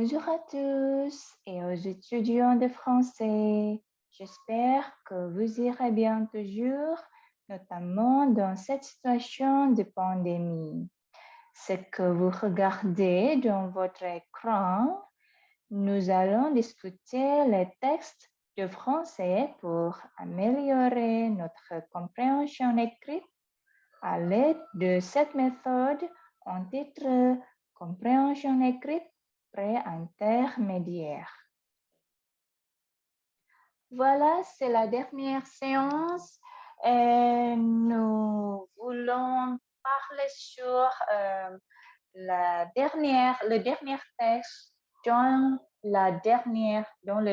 Bonjour à tous et aux étudiants de français. J'espère que vous irez bien toujours, notamment dans cette situation de pandémie. Ce que vous regardez dans votre écran, nous allons discuter les textes de français pour améliorer notre compréhension écrite à l'aide de cette méthode en titre compréhension écrite pré-intermédiaire. Voilà, c'est la dernière séance et nous voulons parler sur le dernier texte dans le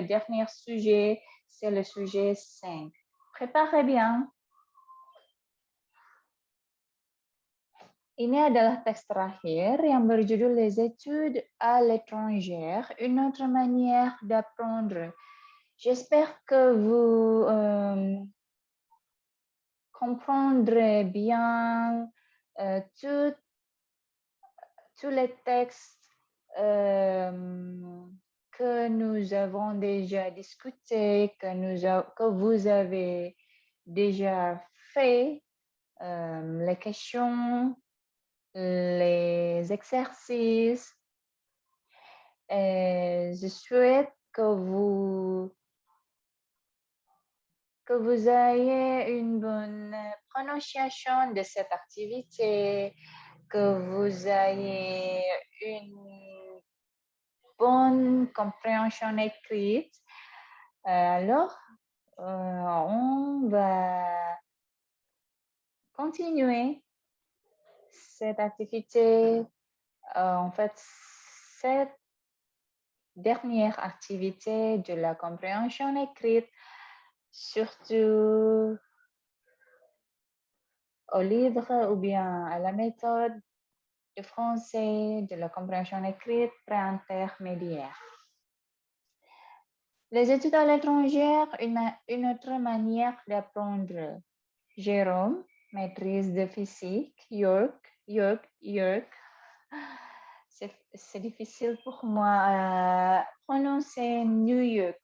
dernier sujet, c'est le sujet 5. Préparez bien. Ini adalah teks terakhir yang berjudul Les études à l'étranger, une autre manière d'apprendre. J'espère que vous comprendrez bien tous les textes que nous avons déjà discutés, que vous avez déjà fait, les questions, les exercices. Et je souhaite que vous ayez une bonne prononciation de cette activité, que vous ayez une bonne compréhension écrite. Alors, on va continuer cette activité. En fait, cette dernière activité de la compréhension écrite, surtout au livre ou bien à la méthode de français de la compréhension écrite pré-intermédiaire. Les études à l'étranger, une autre manière d'apprendre. Jérôme, maîtrise de physique, York. C'est difficile pour moi prononcer New York.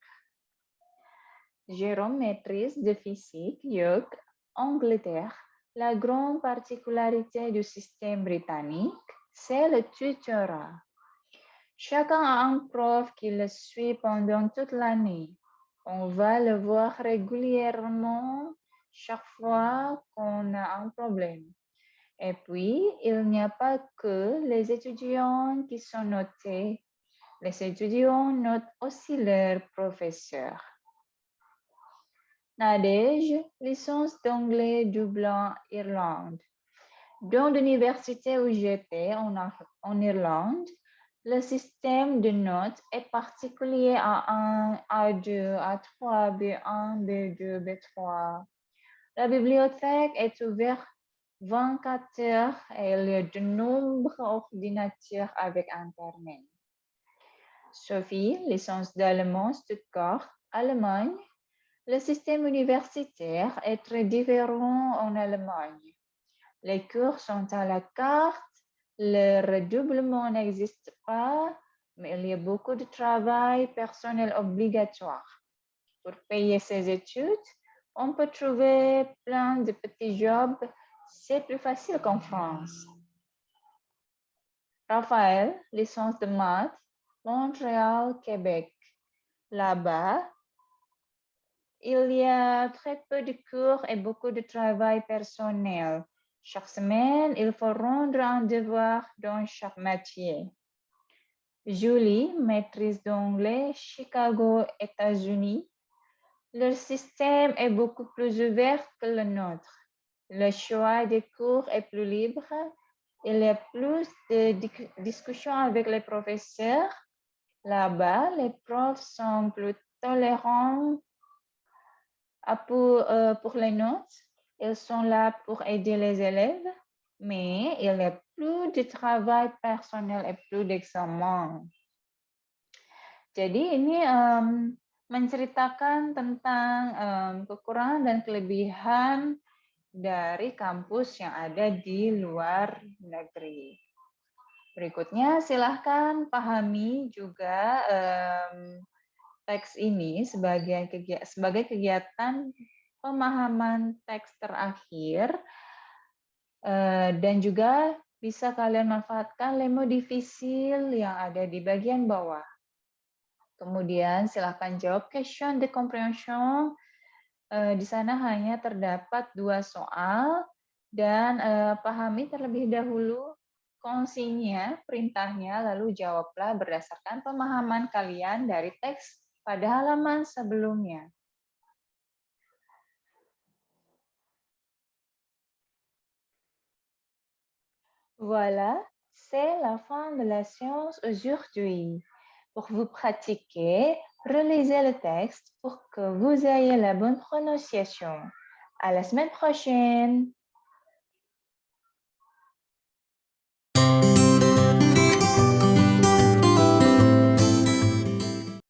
Jérôme, maîtrise de physique, York, Angleterre. La grande particularité du système britannique, c'est le tutorat. Chacun a un prof qui le suit pendant toute l'année. On va le voir régulièrement chaque fois qu'on a un problème. Et puis, il n'y a pas que les étudiants qui sont notés. Les étudiants notent aussi leurs professeurs. Nadège, licence d'anglais Dublin, Irlande. Dans l'université où j'étais en Irlande, le système de notes est particulier à 1, A2, A3, B1, B2, B3. La bibliothèque est ouverte 24 heures et il y a de nombreux ordinateurs avec Internet. Sophie, licence d'allemand Stuttgart, Allemagne. Le système universitaire est très différent en Allemagne. Les cours sont à la carte, le redoublement n'existe pas, mais il y a beaucoup de travail personnel obligatoire. Pour payer ses études, on peut trouver plein de petits jobs. C'est plus facile qu'en France. Raphaël, licence de maths, Montréal, Québec. Là-bas, il y a très peu de cours et beaucoup de travail personnel. Chaque semaine, il faut rendre un devoir dans chaque matière. Julie, maîtrise d'anglais, Chicago, États-Unis. Le système est beaucoup plus ouvert que le nôtre. Le choix des cours est plus libre. Il y a plus de discussions avec les professeurs. Là-bas, les profs sont plus tolérants pour les notes. Ils sont là pour aider les élèves, mais il y a plus de travail personnel et plus d'examen. Jadi ini menceritakan tentang kekurangan dan kelebihan dari kampus yang ada di luar negeri. Berikutnya, silahkan pahami juga teks ini sebagai kegiatan pemahaman teks terakhir, dan juga bisa kalian manfaatkan lemo divisil yang ada di bagian bawah. Kemudian silahkan jawab question de compréhension. Di sana hanya terdapat 2 soal dan pahami terlebih dahulu konsinya, perintahnya, lalu jawablah berdasarkan pemahaman kalian dari teks pada halaman sebelumnya. Voilà, c'est la fin de la séance aujourd'hui. Pour vous pratiquer, relisez le texte pour que vous ayez la bonne prononciation. À la semaine prochaine!